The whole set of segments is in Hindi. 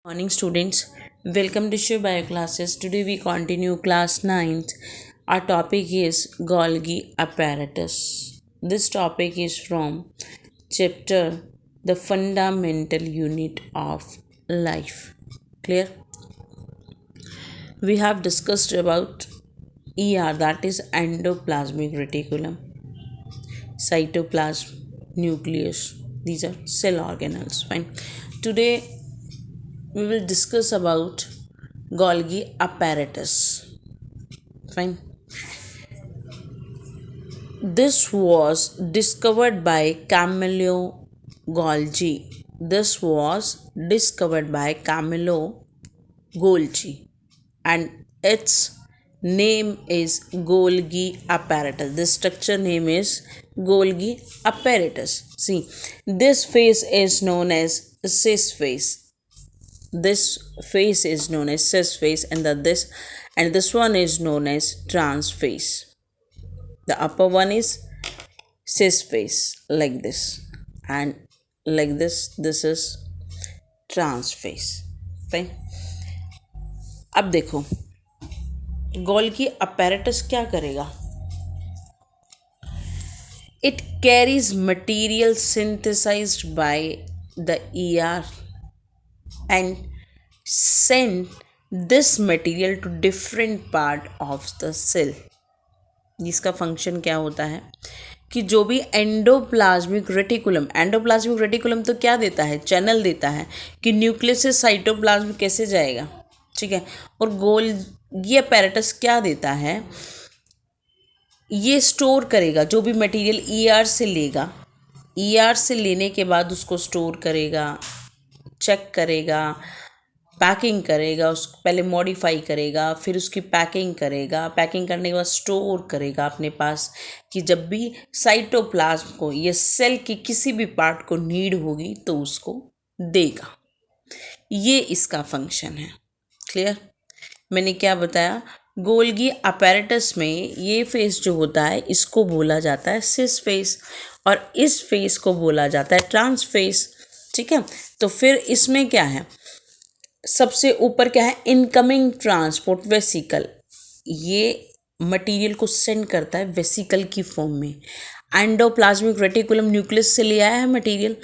Morning students, welcome to Shiv Bio classes. Today we continue class 9th. Our topic is Golgi apparatus. This topic is from chapter The Fundamental Unit of Life. Clear? We have discussed about ER, that is endoplasmic reticulum, cytoplasm, nucleus. These are cell organelles. Fine. Today we will discuss about Golgi apparatus. Fine. This was discovered by Camillo Golgi. This was discovered by Camillo Golgi, and its name is Golgi apparatus. This structure name is Golgi apparatus. See, this phase is known as cis phase. This phase is known as cis phase, and this one is known as trans phase. The upper one is cis phase, like this, and like this. This is trans phase. Fine. अब देखो गोल्गी apparatus क्या करेगा. It carries material synthesized by the ER and send this material to different part of the cell. जिसका फंक्शन क्या होता है कि जो भी एंडोप्लाज्मिक रेटिकुलम तो क्या देता है, चैनल देता है कि न्यूक्लियस से साइटोप्लाज्म कैसे जाएगा. ठीक है. और गोल्गी apparatus क्या देता है, ये स्टोर करेगा जो भी मटेरियल ईआर से लेगा. ईआर से लेने के बाद उसको स्टोर करेगा, चेक करेगा, पैकिंग करेगा, उसको पहले मॉडिफाई करेगा, फिर उसकी पैकिंग करेगा, पैकिंग करने के बाद स्टोर करेगा अपने पास कि जब भी साइटोप्लाज्म को या सेल के किसी भी पार्ट को नीड होगी तो उसको देगा. ये इसका फंक्शन है. क्लियर. मैंने क्या बताया, गोल्गी apparatus में ये फेस जो होता है इसको बोला जाता है सिस फेस, और इस फेस को बोला जाता है ट्रांस फेस. ठीक है. तो फिर इसमें क्या है, सबसे ऊपर क्या है, इनकमिंग ट्रांसपोर्ट वेसिकल. ये मटेरियल को सेंड करता है वेसिकल की फॉर्म में. एंडोप्लाज्मिक रेटिकुलम न्यूक्लियस से ले आया है मटेरियल.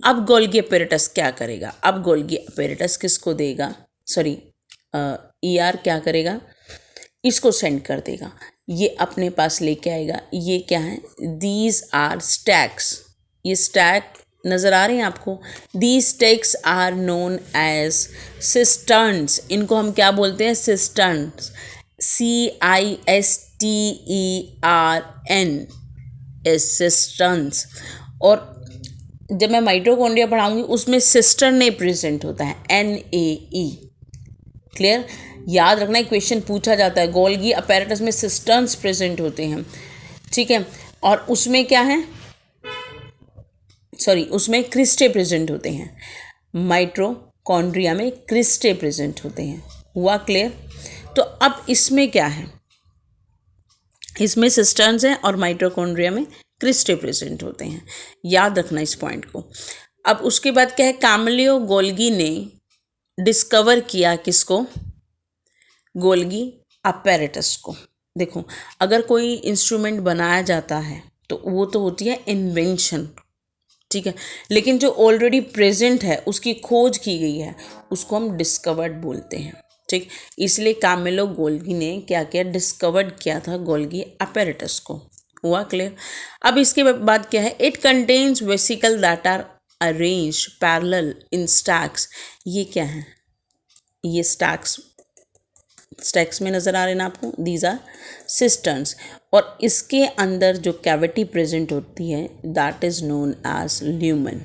अब गोल्गी apparatus क्या करेगा, अब गोल्गी apparatus किसको देगा, सॉरी ईआर क्या करेगा, इसको सेंड कर देगा, ये अपने पास लेके आएगा. ये क्या है, दीज आर स्टैक्स. ये स्टैक नज़र आ रहे हैं आपको. These stacks are known as cisterns. इनको हम क्या बोलते हैं, सिस्टर्न्स. CISTERN S सिस्टर्न्स. और जब मैं माइटोकॉन्ड्रिया पढ़ाऊंगी उसमें सिस्टर्न नहीं प्रेजेंट होता है, NAE. क्लियर. याद रखना, एक क्वेश्चन पूछा जाता है गोल्गी apparatus में सिस्टर्न्स प्रेजेंट होते हैं. ठीक है. और उसमें क्या है, सॉरी, उसमें क्रिस्टे प्रेजेंट होते हैं. माइटोकॉन्ड्रिया में क्रिस्टे प्रेजेंट होते हैं. हुआ क्लियर. तो अब इसमें क्या है, इसमें सिस्टर्न्स हैं और माइटोकॉन्ड्रिया में क्रिस्टे प्रेजेंट होते हैं. याद रखना इस पॉइंट को. अब उसके बाद क्या है, कैमिलो गोल्गी ने डिस्कवर किया किसको, गोल्गी apparatus को. देखो, अगर कोई इंस्ट्रूमेंट बनाया जाता है तो वो तो होती है इन्वेंशन. ठीक है. लेकिन जो ऑलरेडी प्रेजेंट है, उसकी खोज की गई है, उसको हम डिस्कवर्ड बोलते हैं. ठीक. इसलिए कैमिलो गोल्गी ने क्या किया, डिस्कवर्ड किया था गोल्गी apparatus को. हुआ क्लियर. अब इसके बाद क्या है, it contains vesicle that are arrange parallel in stacks. ये क्या है, ये स्टैक्स में नज़र आ रहे हैं ना आपको, दीज आर सिस्टर्न्स. और इसके अंदर जो कैविटी प्रेजेंट होती है that is known as lumen.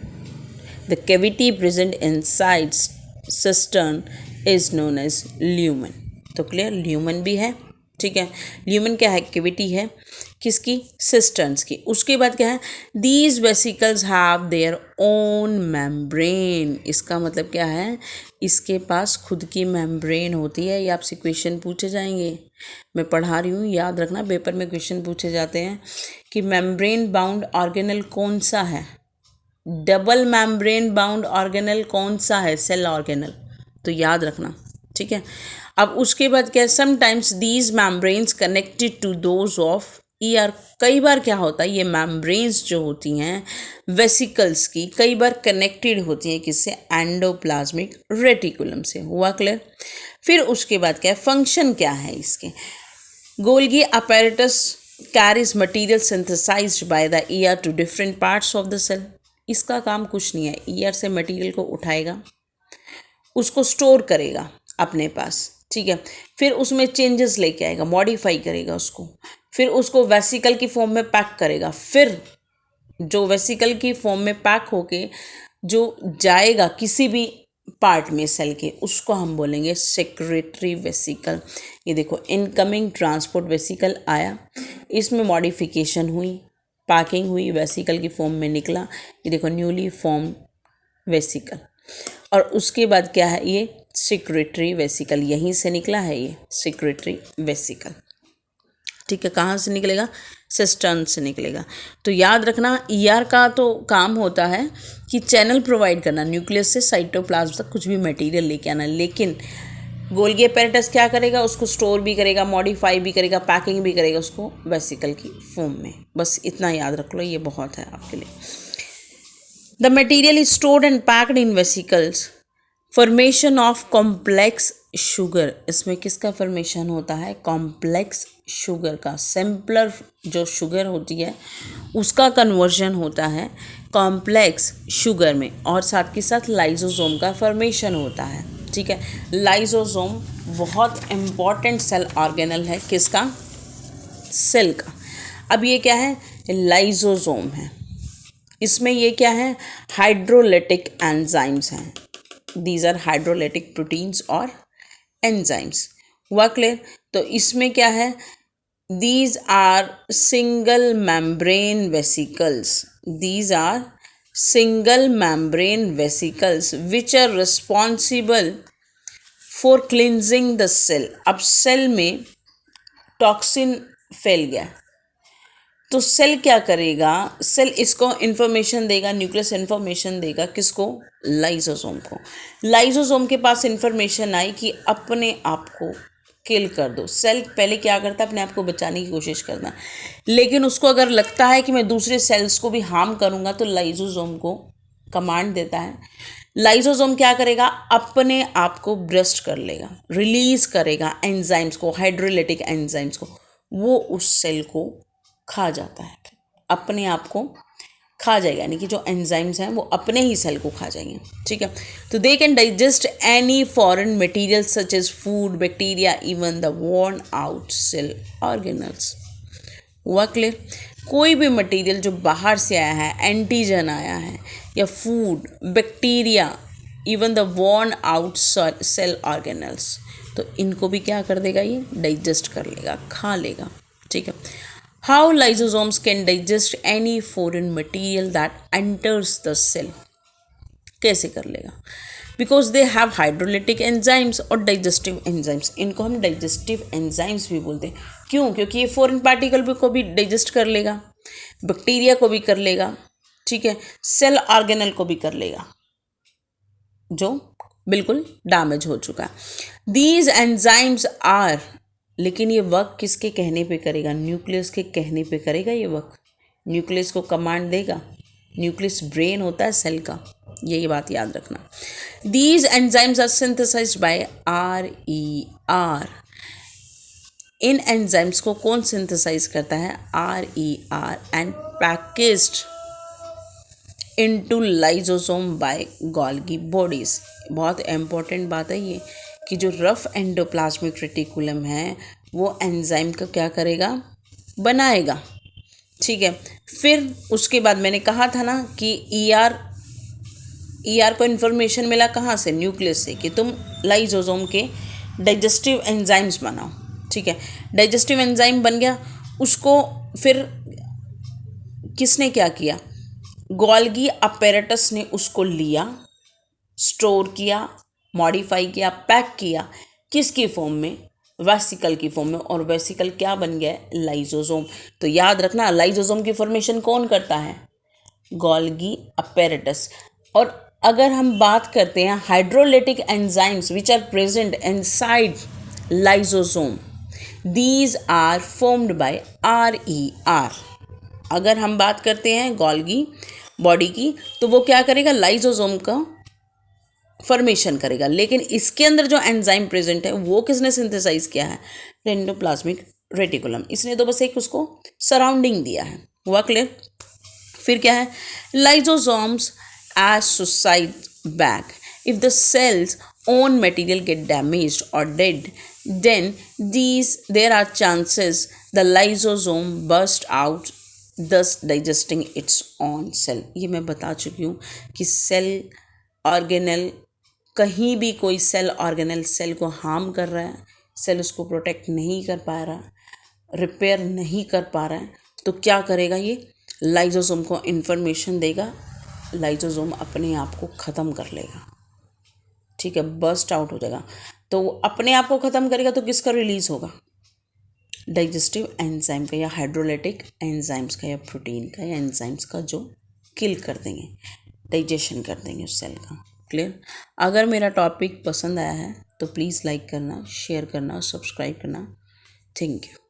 The cavity present inside cistern is known as lumen. तो क्लियर, ल्यूमन भी है. ठीक है. ल्यूमन क्या है, कैविटी है किसकी, सिस्टर्न्स की. उसके बाद क्या है, these vesicles have their own membrane. इसका मतलब क्या है, इसके पास खुद की मेम्ब्रेन होती है. ये आपसे क्वेश्चन पूछे जाएंगे, मैं पढ़ा रही हूँ, याद रखना, पेपर में क्वेश्चन पूछे जाते हैं कि मेम्ब्रेन बाउंड ऑर्गेनल कौन सा है, डबल मेम्ब्रेन बाउंड ऑर्गेनल कौन सा है, सेल ऑर्गेनल. तो याद रखना, ठीक है। अब उसके बाद क्या है, sometimes these membranes connected to those of ER. कई बार क्या होता है, ये मेम्ब्रेन्स जो होती हैं वेसिकल्स की, कई बार कनेक्टेड होती हैं किससे, एंडोप्लाज्मिक रेटिकुलम से। हुआ क्लियर। फिर उसके बाद क्या है, फंक्शन क्या है इसके, Golgi apparatus carries material synthesized by the ER to different parts of the cell. इसका काम कुछ नहीं है, ईआर से मटीरियल को उठाएगा, उसको स्टोर करेगा अपने पास, ठीक है। फिर उसमें चेंजेस लेके आएगा, मॉडिफाई करेगा उसको, फिर उसको वेसिकल की फॉर्म में पैक करेगा। फिर जो वेसिकल की फॉर्म में पैक होके जो जाएगा किसी भी पार्ट में सेल के, उसको हम बोलेंगे सेक्रेटरी वेसिकल। ये देखो, इनकमिंग ट्रांसपोर्ट वेसिकल आया, इसमें मॉडिफिकेशन हुई, पैकिंग हुई, वेसिकल की फॉर्म में निकला, ये देखो न्यूली फॉर्म वेसिकल। और उसके बाद क्या है, ये सेक्रेटरी वेसिकल, यहीं से निकला है ये सेक्रेटरी वेसिकल, ठीक है। कहाँ से निकलेगा, सिस्टर्न से निकलेगा। तो याद रखना, ईआर का तो काम होता है कि चैनल प्रोवाइड करना, न्यूक्लियस से साइटोप्लाज्म तक कुछ भी मटेरियल लेके आना, लेकिन गोल्गी अपैरेटस क्या करेगा, उसको स्टोर भी करेगा, मॉडिफाई भी करेगा, पैकिंग भी करेगा उसको वेसिकल की फॉर्म में। बस इतना याद रख लो, ये बहुत है आपके लिए। The material is stored and packed in vesicles. Formation of complex sugar, इसमें किसका फॉर्मेशन होता है, कॉम्प्लेक्स शुगर का। सिंपलर जो शुगर होती है उसका कन्वर्जन होता है कॉम्प्लेक्स शुगर में, और साथ के साथ लाइसोसोम का फॉर्मेशन होता है, ठीक है। लाइसोसोम बहुत इम्पॉर्टेंट सेल ऑर्गेनल है, किसका, सेल का। अब ये क्या है, लाइसोसोम है, इसमें ये क्या है, हाइड्रोलिटिक एंजाइम्स हैं, दीज आर हाइड्रोलिटिक प्रोटीन्स और एंजाइम्स। हुआ क्लियर। तो इसमें क्या है, these are single membrane vesicles, these are single membrane vesicles which are responsible for cleansing the cell. अब सेल में टॉक्सिन फैल गया तो सेल क्या करेगा, सेल इसको इन्फॉर्मेशन देगा, न्यूक्लियस इन्फॉर्मेशन देगा, किसको, लाइसोसोम को। लाइसोसोम के पास इन्फॉर्मेशन आई कि अपने आप को किल कर दो। सेल पहले क्या करता है, अपने आप को बचाने की कोशिश करना, लेकिन उसको अगर लगता है कि मैं दूसरे सेल्स को भी हार्म करूंगा तो लाइसोसोम को कमांड देता है। लाइसोसोम क्या करेगा, अपने आप को ब्रस्ट कर लेगा, रिलीज करेगा एंजाइम्स को, हाइड्रोलिटिक एंजाइम्स को, वो उस सेल को खा जाता है, अपने आप को खा जाएगा, यानी कि जो एंजाइम्स हैं वो अपने ही सेल को खा जाएंगे, ठीक है। तो they can digest any foreign material such as food, bacteria, even the worn out cell organelles. हुआ क्लियर। कोई भी मटेरियल जो बाहर से आया है, एंटीजन आया है, या food, bacteria, even the worn out cell organelles, तो इनको भी क्या कर देगा, ये डाइजेस्ट कर लेगा, खा लेगा, ठीक है। How lysosomes can digest any foreign material that enters the cell, कैसे कर लेगा, because they have hydrolytic enzymes और डाइजेस्टिव एंजाइम्स। इनको हम डाइजेस्टिव एंजाइम्स भी बोलते हैं, क्यों, क्योंकि ये फॉरेन पार्टिकल को भी डाइजेस्ट कर लेगा, बैक्टीरिया को भी कर लेगा, ठीक है, सेल ऑर्गेनल को भी कर लेगा जो बिल्कुल डैमेज हो चुका है। दीज एंजाइम्स आर, लेकिन ये वर्क किसके कहने पे करेगा, न्यूक्लियस के कहने पे करेगा ये वर्क, न्यूक्लियस को कमांड देगा, न्यूक्लियस ब्रेन होता है सेल का, ये बात याद रखना। These enzymes are synthesized by RER। इन एंजाइम्स को कौन सिंथेसाइज करता है, RER, and packaged into lysosome by Golgi bodies. बहुत इंपॉर्टेंट बात है ये कि जो रफ एंडोप्लाज्मिक रेटिकुलम है वो एंजाइम का क्या करेगा, बनाएगा, ठीक है। फिर उसके बाद मैंने कहा था ना कि ईआर को इन्फॉर्मेशन मिला कहाँ से, न्यूक्लियस से, कि तुम लाइसोसोम के डाइजेस्टिव एंजाइम्स बनाओ, ठीक है। डाइजेस्टिव एंजाइम बन गया, उसको फिर किसने क्या किया, गोल्गी अपैरेटस ने उसको लिया, स्टोर किया, मॉडिफाई किया, पैक किया, किसकी फॉर्म में, वेसिकल की फॉर्म में, और वेसिकल क्या बन गया, लाइसोसोम। तो याद रखना, लाइसोसोम की फॉर्मेशन कौन करता है, गोल्गी अपैरेटस। और अगर हम बात करते हैं hydrolytic enzymes which are present inside lysosome, these are formed by RER। अगर हम बात करते हैं गोल्गी बॉडी की, तो वो क्या करेगा, लाइसोसोम का फॉर्मेशन करेगा। लेकिन इसके अंदर जो एंजाइम प्रेजेंट है वो किसने सिंथेसाइज किया है, एंडोप्लाज्मिक रेटिकुलम। इसने तो बस एक उसको सराउंडिंग दिया है। हुआ क्लियर। फिर क्या है, lysosomes as suicide bag if the cells own material get damaged or dead, then there are chances the lysosome burst out, thus digesting its own cell। ये मैं बता चुकी हूँ कि सेल ऑर्गेनल, कहीं भी कोई सेल ऑर्गेनल सेल को हार्म कर रहा है, सेल उसको प्रोटेक्ट नहीं कर पा रहा, रिपेयर नहीं कर पा रहा है, तो क्या करेगा, ये लाइसोसोम को इन्फॉर्मेशन देगा, लाइसोसोम अपने आप को ख़त्म कर लेगा। ठीक है, बर्स्ट आउट हो जाएगा। तो वो अपने आप को ख़त्म करेगा तो किसका रिलीज होगा, डाइजेस्टिव एंजाइम का, या हाइड्रोलाइटिक एंजाइम्स का, या प्रोटीन का, या एंजाइम्स का, जो किल कर देंगे, डाइजेशन कर देंगे उस सेल का। क्लियर। अगर मेरा टॉपिक पसंद आया है तो प्लीज़ लाइक करना, शेयर करना, सब्सक्राइब करना। Thank you.